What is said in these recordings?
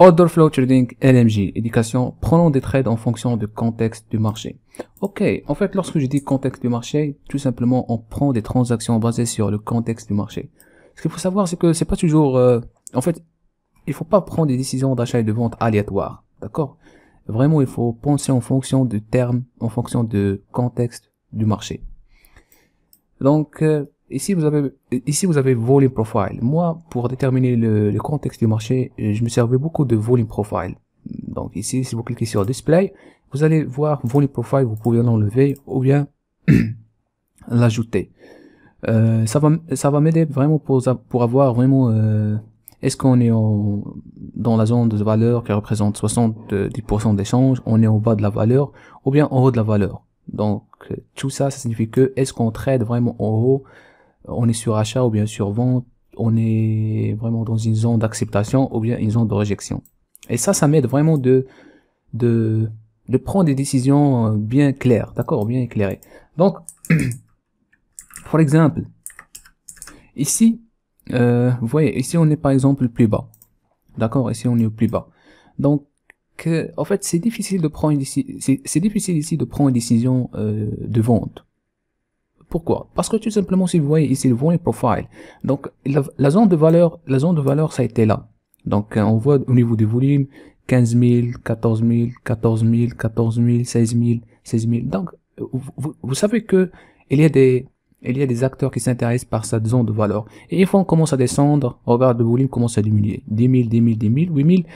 Order Flow Trading LMJ, éducation, prenons des trades en fonction du contexte du marché. Ok, en fait, lorsque je dis contexte du marché, tout simplement, on prend des transactions basées sur le contexte du marché. Ce qu'il faut savoir, c'est que c'est pas toujours, en fait, il faut pas prendre des décisions d'achat et de vente aléatoires, d'accord? Vraiment, il faut penser en fonction du terme, en fonction du contexte du marché. Donc, ici vous avez volume profile. Moi, pour déterminer le contexte du marché, je me servais beaucoup de volume profile. Donc ici, si vous cliquez sur display, vous allez voir volume profile, vous pouvez l'enlever ou bien l'ajouter. Ça va m'aider vraiment pour avoir vraiment est-ce qu'on est dans la zone de valeur qui représente 70% d'échange, on est en bas de la valeur ou bien en haut de la valeur. Donc tout ça, ça signifie que est-ce qu'on trade vraiment en haut, on est sur achat ou bien sur vente, on est vraiment dans une zone d'acceptation ou bien une zone de réjection. Et ça m'aide vraiment de prendre des décisions bien claires, d'accord, bien éclairées. Donc, par exemple, ici, vous voyez, ici on est par exemple plus bas, d'accord, ici on est au plus bas. Donc, en fait, c'est difficile de prendre c'est difficile ici de prendre une décision de vente. Pourquoi? Parce que tout simplement, si vous voyez ici le volume profile, donc la zone de valeur, ça a été là. Donc on voit au niveau du volume 15 000, 14 000, 14 000, 14 000, 16 000, 16 000. Donc vous savez que il y a des acteurs qui s'intéressent par cette zone de valeur. Et une fois on commence à descendre, regarde le volume commence à diminuer. 10 000, 10 000, 10 000, 8 000,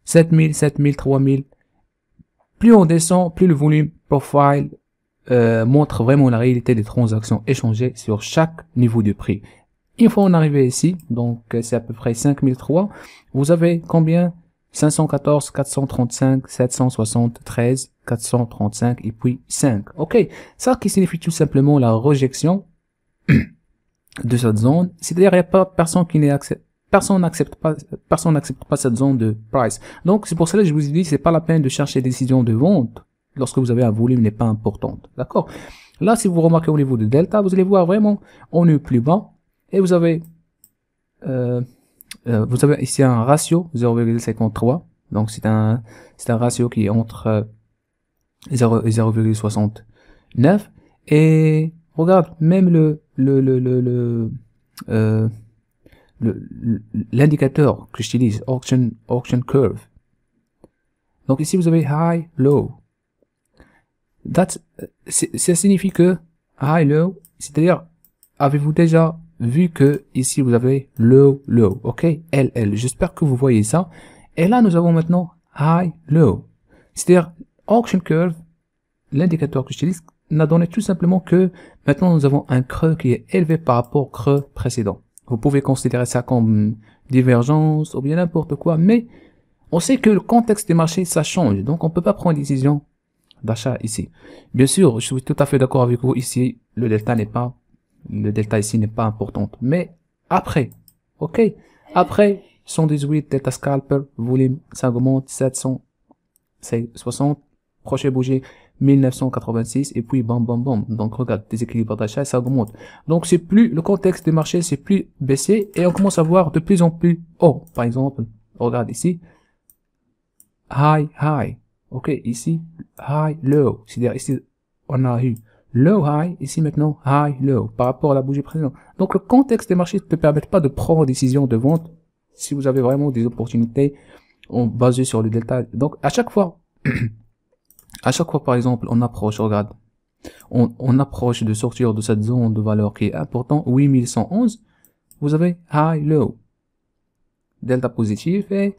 7 000, 7 000, 3 000. Plus on descend, plus le volume profile montre vraiment la réalité des transactions échangées sur chaque niveau de prix. Une fois on arrive ici, donc c'est à peu près 5003, vous avez combien? 514, 435, 773, 435 et puis 5. Ok, ça qui signifie tout simplement la rejection de cette zone, c'est-à-dire il n'y a pas personne qui n'est personne n'accepte pas cette zone de price. Donc c'est pour cela que je vous ai dit c'est pas la peine de chercher des décisions de vente lorsque vous avez un volume n'est pas important. D'accord? Là, si vous remarquez au niveau de delta, vous allez voir vraiment, on est plus bas et vous avez ici un ratio 0,53. Donc c'est un ratio qui est entre 0 et 0,69. Et regarde, même l'indicateur que j'utilise, auction curve. Donc ici vous avez high, low. Ça signifie que high, low, c'est-à-dire, avez-vous déjà vu que ici vous avez low, low, ok, LL. J'espère que vous voyez ça. Et là, nous avons maintenant high, low. C'est-à-dire, auction curve, l'indicateur que j'utilise, n'a donné tout simplement que maintenant nous avons un creux qui est élevé par rapport au creux précédent. Vous pouvez considérer ça comme divergence ou bien n'importe quoi, mais on sait que le contexte des marchés, ça change. Donc, on peut pas prendre une décision d'achat ici. Bien sûr, je suis tout à fait d'accord avec vous ici, le delta ici n'est pas important. Mais après, ok, après 118 delta scalper, volume, ça augmente 760, prochain bougie 1986 et puis bam bam bam. Donc regarde, déséquilibre d'achat, ça augmente. Donc c'est plus le contexte des marchés, c'est plus baissé et on commence à voir de plus en plus haut. Par exemple, regarde ici, high, high. Ok, ici, high, low. C'est-à-dire ici, on a eu low, high. Ici maintenant, high, low. Par rapport à la bougie précédente. Donc le contexte des marchés ne te permet pas de prendre des décisions de vente si vous avez vraiment des opportunités basées sur le delta. Donc à chaque fois, par exemple, on approche, regarde, on approche de sortir de cette zone de valeur qui est importante, 8111, vous avez high, low. Delta positif et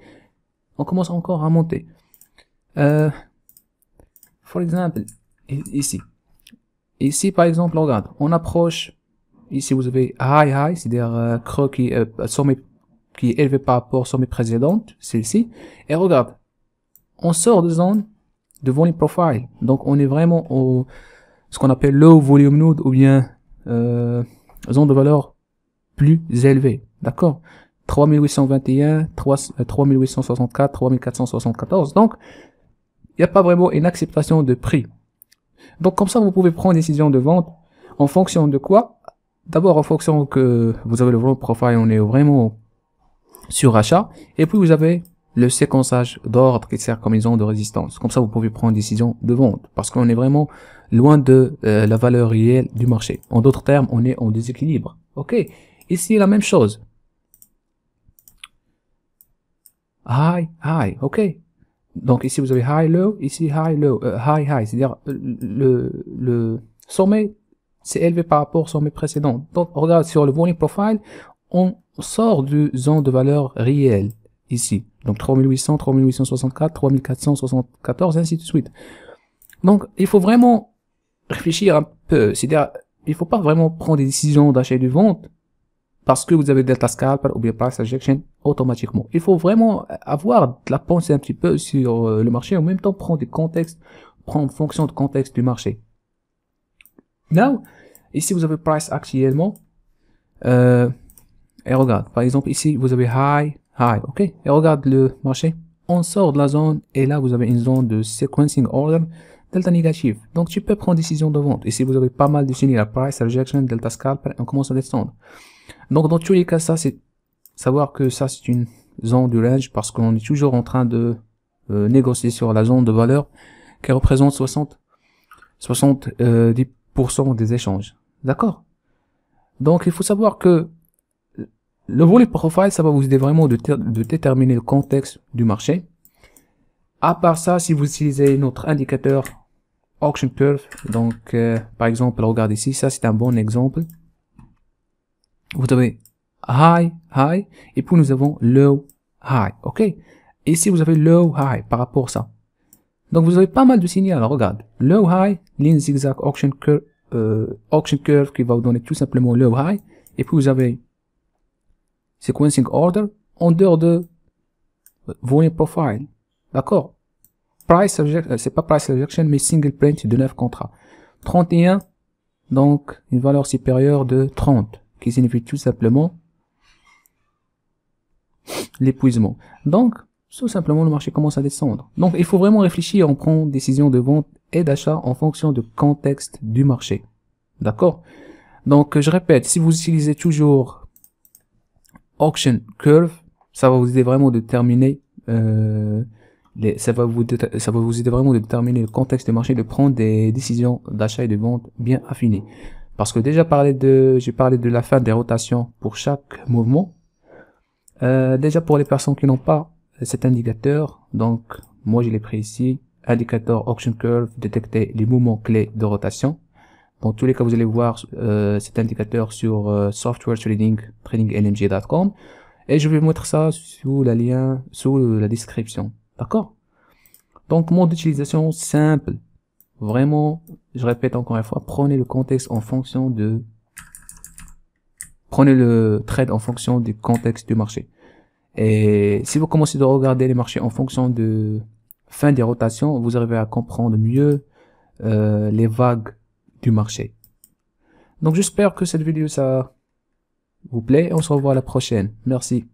on commence encore à monter. For example, ici par exemple, regarde, on approche, ici vous avez high high, c'est-à-dire creux qui sommet qui est élevé par rapport au sommet précédent, celle-ci, et regarde, on sort de zone de volume profile, donc on est vraiment au ce qu'on appelle low volume node ou bien zone de valeur plus élevée, d'accord? 3821, 3864, 3474, donc il n'y a pas vraiment une acceptation de prix. Donc comme ça, vous pouvez prendre une décision de vente en fonction de quoi? D'abord en fonction que vous avez le volume profile, on est vraiment sur achat, et puis vous avez le séquençage d'ordre qui sert comme zone de résistance. Comme ça, vous pouvez prendre une décision de vente parce qu'on est vraiment loin de la valeur réelle du marché. En d'autres termes, on est en déséquilibre. Ok. Ici, la même chose. High, high. Ok. Donc ici, vous avez high, low. Ici, high, low. High, high. C'est-à-dire le sommet s'est élevé par rapport au sommet précédent. Donc, regarde sur le volume profile, on sort du zone de valeur réelle ici. Donc 3800, 3864, 3474, ainsi de suite. Donc, il faut vraiment réfléchir un peu. C'est-à-dire, il faut pas vraiment prendre des décisions d'achat et de vente parce que vous avez delta scalper ou bien price action automatiquement. Il faut vraiment avoir de la pensée un petit peu sur le marché, en même temps prendre des contextes, prendre fonction de contexte du marché. Now, ici vous avez price actuellement, et regarde, par exemple ici vous avez high, high, ok, et regarde le marché, on sort de la zone et là vous avez une zone de sequencing order, delta négatif. Donc tu peux prendre décision de vente. Ici vous avez pas mal de signes, la price rejection, delta scalper, on commence à descendre. Donc dans tous les cas, ça c'est savoir que ça c'est une zone du range parce qu'on est toujours en train de négocier sur la zone de valeur qui représente 70% des échanges. D'accord? Donc il faut savoir que le volume profile, ça va vous aider vraiment de déterminer le contexte du marché. À part ça, si vous utilisez notre indicateur Auction Curve, donc par exemple, regardez ici, ça c'est un bon exemple. Vous avez high, high, et puis nous avons low, high, ok? Et ici vous avez low, high par rapport à ça. Donc vous avez pas mal de signaux. Alors regarde, low, high, ligne zigzag, auction curve qui va vous donner tout simplement low, high, et puis vous avez sequencing order en dehors de volume profile. D'accord? Price rejection, c'est pas price rejection, mais single print de 9 contrats. 31, donc une valeur supérieure de 30, qui signifie tout simplement l'épuisement. Donc, tout simplement, le marché commence à descendre. Donc, il faut vraiment réfléchir, on prend décision de vente et d'achat en fonction du contexte du marché. D'accord? Donc, je répète, si vous utilisez toujours Auction Curve, ça va vous aider vraiment de déterminer ça va vous aider vraiment de déterminer le contexte du marché, de prendre des décisions d'achat et de vente bien affinées. Parce que déjà j'ai parlé de la fin des rotations pour chaque mouvement. Déjà pour les personnes qui n'ont pas cet indicateur, donc moi je l'ai pris ici, indicateur Auction Curve, détecter les mouvements clés de rotation. Dans tous les cas, vous allez voir cet indicateur sur softwaretradinglmg.com et je vais vous mettre ça sous la description. D'accord? Donc, mode d'utilisation simple. Vraiment, je répète encore une fois, prenez le contexte en fonction prenez le trade en fonction du contexte du marché. Et si vous commencez à regarder les marchés en fonction de fin des rotations, vous arrivez à comprendre mieux les vagues du marché. Donc j'espère que cette vidéo ça vous plaît. On se revoit à la prochaine. Merci.